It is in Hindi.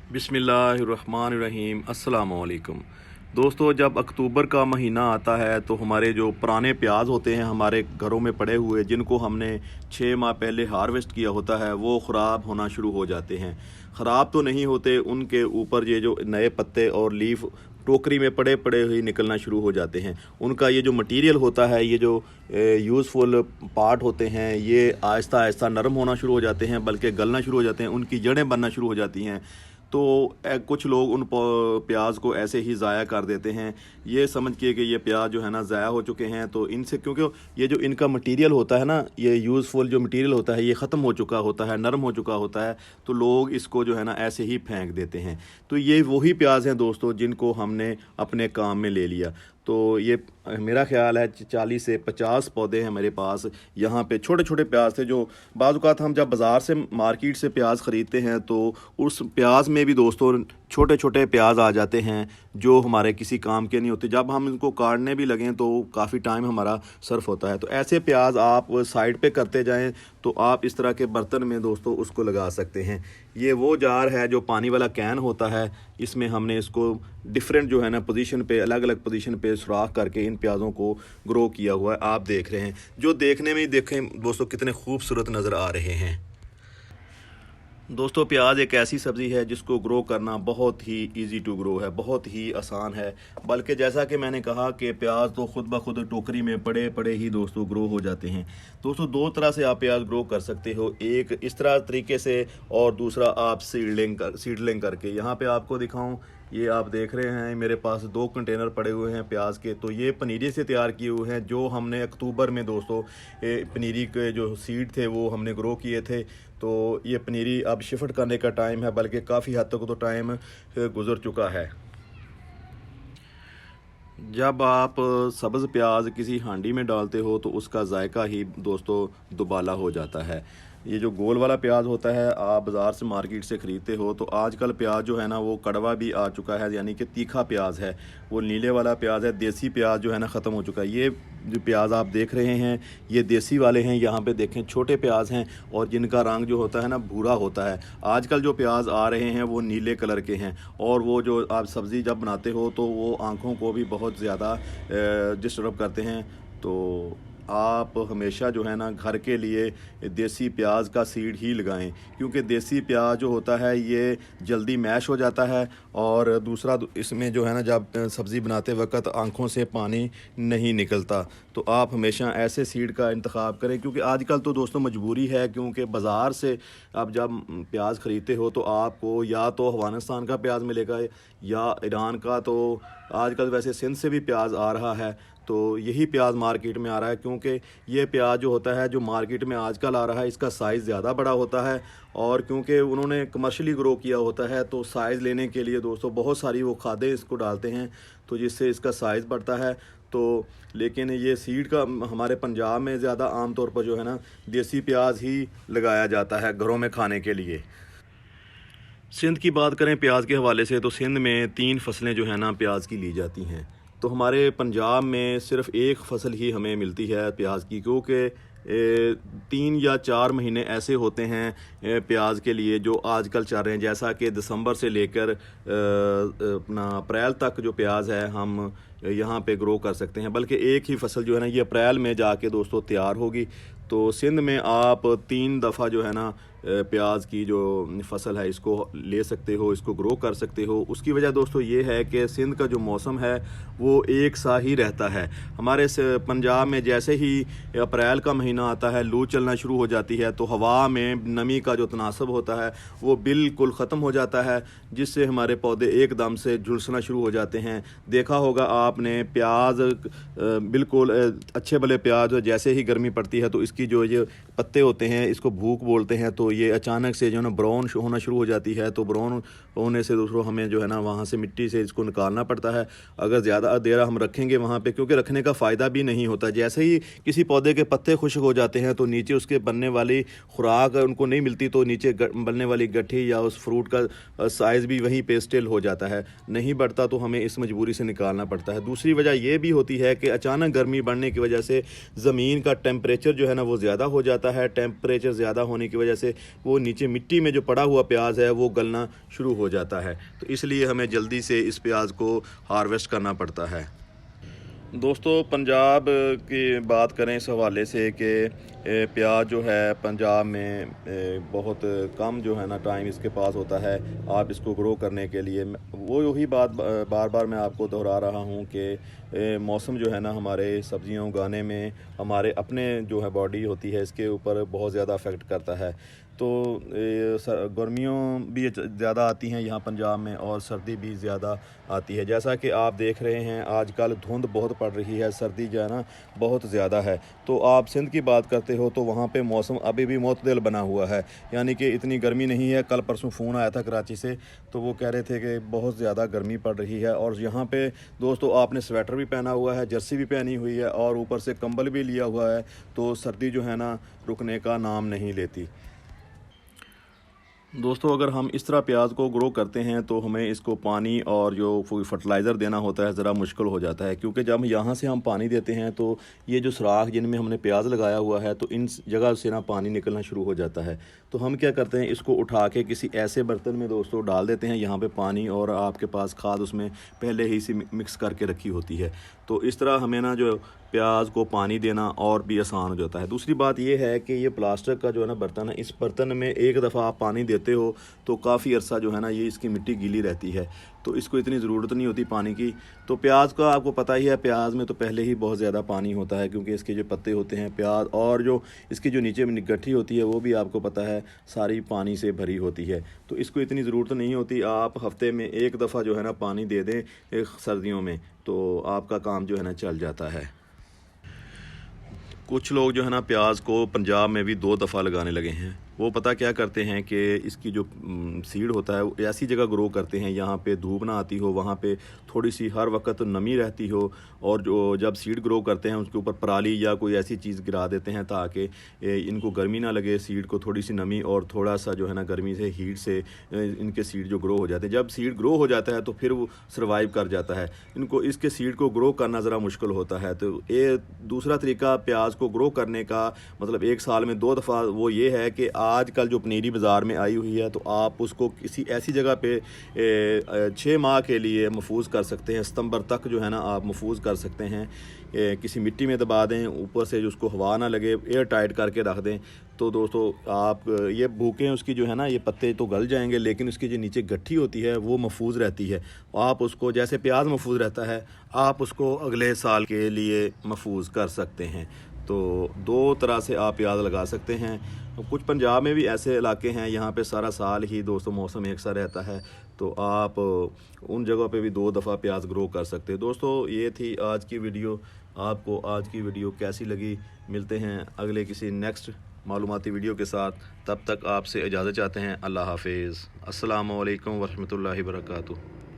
बिस्मिल्लाहिर्रहमानिर्रहीम अस्सलाम वालेकुम। दोस्तों, जब अक्टूबर का महीना आता है तो हमारे जो पुराने प्याज होते हैं हमारे घरों में पड़े हुए, जिनको हमने 6 माह पहले हार्वेस्ट किया होता है, वो ख़राब होना शुरू हो जाते हैं। ख़राब तो नहीं होते, उनके ऊपर ये जो नए पत्ते और लीफ टोकरी में पड़े पड़े हुए निकलना शुरू हो जाते हैं। उनका ये जो मटेरियल होता है, ये जो यूज़फुल पार्ट होते हैं, ये आहिस्ता आहिस्ता नरम होना शुरू हो जाते हैं, बल्कि गलना शुरू हो जाते हैं, उनकी जड़ें बनना शुरू हो जाती हैं। तो कुछ लोग उन प्याज को ऐसे ही ज़ाया कर देते हैं, ये समझ के कि ये प्याज जो है ना ज़ाया हो चुके हैं। तो इनसे, क्योंकि ये जो इनका मटेरियल होता है ना, ये यूज़फुल जो मटेरियल होता है, ये ख़त्म हो चुका होता है, नरम हो चुका होता है, तो लोग इसको जो है ना ऐसे ही फेंक देते हैं। तो ये वही प्याज हैं दोस्तों जिनको हमने अपने काम में ले लिया। तो ये मेरा ख्याल है 40 से 50 पौधे हैं मेरे पास। यहाँ पे छोटे छोटे प्याज थे, जो बाज़ औक़ात हम जब बाज़ार से मार्केट से प्याज ख़रीदते हैं तो उस प्याज में भी दोस्तों छोटे छोटे प्याज आ जाते हैं जो हमारे किसी काम के नहीं होते। जब हम इनको काटने भी लगें तो काफ़ी टाइम हमारा सर्फ होता है। तो ऐसे प्याज आप साइड पे करते जाएं तो आप इस तरह के बर्तन में दोस्तों उसको लगा सकते हैं। ये वो जार है जो पानी वाला कैन होता है, इसमें हमने इसको डिफरेंट जो है ना पोजीशन पे, अलग अलग पोजीशन पे सुराख करके इन प्याज़ों को ग्रो किया हुआ है। आप देख रहे हैं, जो देखने में ही देखें दोस्तों कितने खूबसूरत नज़र आ रहे हैं। दोस्तों, प्याज एक ऐसी सब्ज़ी है जिसको ग्रो करना बहुत ही इजी टू ग्रो है, बहुत ही आसान है। बल्कि जैसा कि मैंने कहा कि प्याज तो खुद ब खुद टोकरी में पड़े पड़े ही दोस्तों ग्रो हो जाते हैं। दोस्तों, दो तरह से आप प्याज ग्रो कर सकते हो, एक इस तरह तरीके से और दूसरा आप सीडलिंग करके। यहाँ पे आपको दिखाऊं, ये आप देख रहे हैं मेरे पास 2 कंटेनर पड़े हुए हैं प्याज के। तो ये पनीरी से तैयार किए हुए हैं, जो हमने अक्टूबर में दोस्तों पनीरी के जो सीड थे वो हमने ग्रो किए थे। तो ये पनीरी अब शिफ्ट करने का टाइम है, बल्कि काफ़ी हद तक तो टाइम गुजर चुका है। जब आप सब्ज़ प्याज किसी हांडी में डालते हो तो उसका जायका ही दोस्तों दुबाला हो जाता है। ये जो गोल वाला प्याज होता है, आप बाज़ार से मार्केट से ख़रीदते हो, तो आजकल प्याज जो है ना वो कड़वा भी आ चुका है, यानी कि तीखा प्याज है। वो नीले वाला प्याज है, देसी प्याज जो है ना ख़त्म हो चुका है। ये जो प्याज आप देख रहे हैं ये देसी वाले हैं। यहाँ पे देखें छोटे प्याज हैं और जिनका रंग जो होता है ना भूरा होता है। आजकल जो प्याज आ रहे हैं वो नीले कलर के हैं, और वो जो आप सब्ज़ी जब बनाते हो तो वो आँखों को भी बहुत ज़्यादा डिस्टर्ब करते हैं। तो आप हमेशा जो है ना घर के लिए देसी प्याज का सीड ही लगाएं, क्योंकि देसी प्याज जो होता है ये जल्दी मैश हो जाता है। और दूसरा, इसमें जो है ना जब सब्ज़ी बनाते वक्त आंखों से पानी नहीं निकलता। तो आप हमेशा ऐसे सीड का इंतखाब करें, क्योंकि आजकल तो दोस्तों मजबूरी है, क्योंकि बाज़ार से आप जब प्याज ख़रीदते हो तो आपको या तो अफ़गानिस्तान का प्याज मिलेगा या ईरान का। तो आजकल वैसे सिंध से भी प्याज आ रहा है, तो यही प्याज मार्केट में आ रहा है, क्योंकि ये प्याज जो होता है जो मार्केट में आजकल आ रहा है इसका साइज़ ज़्यादा बड़ा होता है। और क्योंकि उन्होंने कमर्शियली ग्रो किया होता है तो साइज़ लेने के लिए दोस्तों बहुत सारी वो खादें इसको डालते हैं, तो जिससे इसका साइज़ बढ़ता है। तो लेकिन ये सीड का हमारे पंजाब में ज़्यादा आम तौर पर जो है ना देसी प्याज ही लगाया जाता है घरों में खाने के लिए। सिंध की बात करें प्याज के हवाले से, तो सिंध में 3 फसलें जो है ना प्याज की ली जाती हैं। तो हमारे पंजाब में सिर्फ़ एक फ़सल ही हमें मिलती है प्याज की, क्योंकि 3 या 4 महीने ऐसे होते हैं प्याज के लिए जो आजकल चल रहे हैं, जैसा कि दिसंबर से लेकर अपना अप्रैल तक जो प्याज है हम यहाँ पे ग्रो कर सकते हैं। बल्कि एक ही फ़सल जो है ना ये अप्रैल में जाके दोस्तों तैयार होगी। तो सिंध में आप 3 दफ़ा जो है ना प्याज की जो फ़सल है इसको ले सकते हो, इसको ग्रो कर सकते हो। उसकी वजह दोस्तों ये है कि सिंध का जो मौसम है वो एक सा ही रहता है। हमारे पंजाब में जैसे ही अप्रैल का महीना आता है लू चलना शुरू हो जाती है, तो हवा में नमी का जो तनासब होता है वो बिल्कुल ख़त्म हो जाता है, जिससे हमारे पौधे एकदम से झुलसना शुरू हो जाते हैं। देखा होगा आपने प्याज बिल्कुल अच्छे भले प्याज जैसे ही गर्मी पड़ती है तो इसकी जो ये पत्ते होते हैं इसको भूख बोलते हैं, तो ये अचानक से जो है ना ब्राउन होना शुरू हो जाती है। तो ब्राउन होने से दोस्तों हमें जो है ना वहाँ से मिट्टी से इसको निकालना पड़ता है। अगर ज़्यादा देर हम रखेंगे वहाँ पे, क्योंकि रखने का फ़ायदा भी नहीं होता। जैसे ही किसी पौधे के पत्ते खुश्क हो जाते हैं तो नीचे उसके बनने वाली खुराक उनको नहीं मिलती, तो नीचे बनने वाली गठ्ठी या उस फ्रूट का साइज़ भी वहीं पे स्टिल हो जाता है, नहीं बढ़ता। तो हमें इस मजबूरी से निकालना पड़ता है। दूसरी वजह यह भी होती है कि अचानक गर्मी बढ़ने की वजह से ज़मीन का टेम्परेचर जो है ना वो ज़्यादा हो जाता जाता है, टेम्परेचर ज़्यादा होने की वजह से वो नीचे मिट्टी में जो पड़ा हुआ प्याज है वो गलना शुरू हो जाता है। तो इसलिए हमें जल्दी से इस प्याज को हार्वेस्ट करना पड़ता है। दोस्तों, पंजाब की बात करें इस हवाले से कि प्याज जो है पंजाब में बहुत कम जो है ना टाइम इसके पास होता है आप इसको ग्रो करने के लिए। वो वही बात बार बार मैं आपको दोहरा रहा हूँ कि मौसम जो है ना हमारे सब्जियां उगाने में, हमारे अपने जो है बॉडी होती है इसके ऊपर बहुत ज़्यादा अफेक्ट करता है। तो गर्मियों भी ज़्यादा आती हैं यहाँ पंजाब में और सर्दी भी ज़्यादा आती है। जैसा कि आप देख रहे हैं आजकल धुंध बहुत पड़ रही है, सर्दी जो है ना बहुत ज़्यादा है। तो आप सिंध की बात करते हो तो वहाँ पे मौसम अभी भी मुतदिल बना हुआ है, यानी कि इतनी गर्मी नहीं है। कल परसों फ़ोन आया था कराची से, तो वो कह रहे थे कि बहुत ज़्यादा गर्मी पड़ रही है। और यहाँ पे दोस्तों आपने स्वेटर भी पहना हुआ है, जर्सी भी पहनी हुई है और ऊपर से कंबल भी लिया हुआ है, तो सर्दी जो है ना रुकने का नाम नहीं लेती। दोस्तों, अगर हम इस तरह प्याज को ग्रो करते हैं तो हमें इसको पानी और जो फर्टिलाइज़र देना होता है ज़रा मुश्किल हो जाता है, क्योंकि जब यहाँ से हम पानी देते हैं तो ये जो सुराख जिनमें हमने प्याज लगाया हुआ है तो इन जगह से ना पानी निकलना शुरू हो जाता है। तो हम क्या करते हैं, इसको उठा के किसी ऐसे बर्तन में दोस्तों डाल देते हैं। यहाँ पे पानी और आपके पास खाद उसमें पहले ही से मिक्स करके रखी होती है। तो इस तरह हमें ना जो प्याज को पानी देना और भी आसान हो जाता है। दूसरी बात ये है कि ये प्लास्टिक का जो है ना बर्तन है, इस बर्तन में एक दफ़ा आप पानी देते हो तो काफ़ी अरसा जो है ना ये इसकी मिट्टी गीली रहती है, तो इसको इतनी ज़रूरत नहीं होती पानी की। तो प्याज का आपको पता ही है, प्याज में तो पहले ही बहुत ज़्यादा पानी होता है, क्योंकि इसके जो पत्ते होते हैं प्याज और जो इसकी जो नीचे में गट्ठी होती है वो भी आपको पता है सारी पानी से भरी होती है। तो इसको इतनी ज़रूरत नहीं होती। आप हफ्ते में एक दफ़ा जो है ना पानी दे दें सर्दियों में, तो आपका काम जो है ना चल जाता है। कुछ लोग जो है ना प्याज को पंजाब में भी 2 दफ़ा लगाने लगे हैं। वो पता क्या करते हैं कि इसकी जो सीड होता है वो ऐसी जगह ग्रो करते हैं जहाँ पे धूप ना आती हो, वहाँ पे थोड़ी सी हर वक्त नमी रहती हो, और जो जब सीड ग्रो करते हैं उसके ऊपर पराली या कोई ऐसी चीज़ गिरा देते हैं ताकि इनको गर्मी ना लगे, सीड को थोड़ी सी नमी और थोड़ा सा जो है ना गर्मी से हीट से इनके सीड जो ग्रो हो जाते हैं। जब सीड ग्रो हो जाता है तो फिर वो सर्वाइव कर जाता है। इनको इसके सीड को ग्रो करना ज़रा मुश्किल होता है। तो ये दूसरा तरीका प्याज को ग्रो करने का, मतलब 1 साल में 2 दफ़ा, वो ये है कि आजकल जो पनीरी बाज़ार में आई हुई है तो आप उसको किसी ऐसी जगह पे 6 माह के लिए महफूज कर सकते हैं। सितंबर तक जो है ना आप महफूज कर सकते हैं। किसी मिट्टी में दबा दें, ऊपर से उसको हवा ना लगे, एयर टाइट करके रख दें। तो दोस्तों आप ये भूखें उसकी जो है ना, ये पत्ते तो गल जाएंगे लेकिन उसकी जो नीचे गट्ठी होती है वो महफूज रहती है। आप उसको, जैसे प्याज महफूज रहता है, आप उसको अगले साल के लिए महफूज कर सकते हैं। तो 2 तरह से आप प्याज लगा सकते हैं। कुछ पंजाब में भी ऐसे इलाके हैं यहाँ पे सारा साल ही दोस्तों मौसम एक सा रहता है, तो आप उन जगहों पे भी 2 दफ़ा प्याज ग्रो कर सकते हैं। दोस्तों, ये थी आज की वीडियो। आपको आज की वीडियो कैसी लगी? मिलते हैं अगले किसी नेक्स्ट मालूमाती वीडियो के साथ। तब तक आपसे इजाज़त चाहते हैं। अल्लाह हाफिज़। अस्सलामु अलैकुम वरहमतुल्लाहि वबरकातुहू।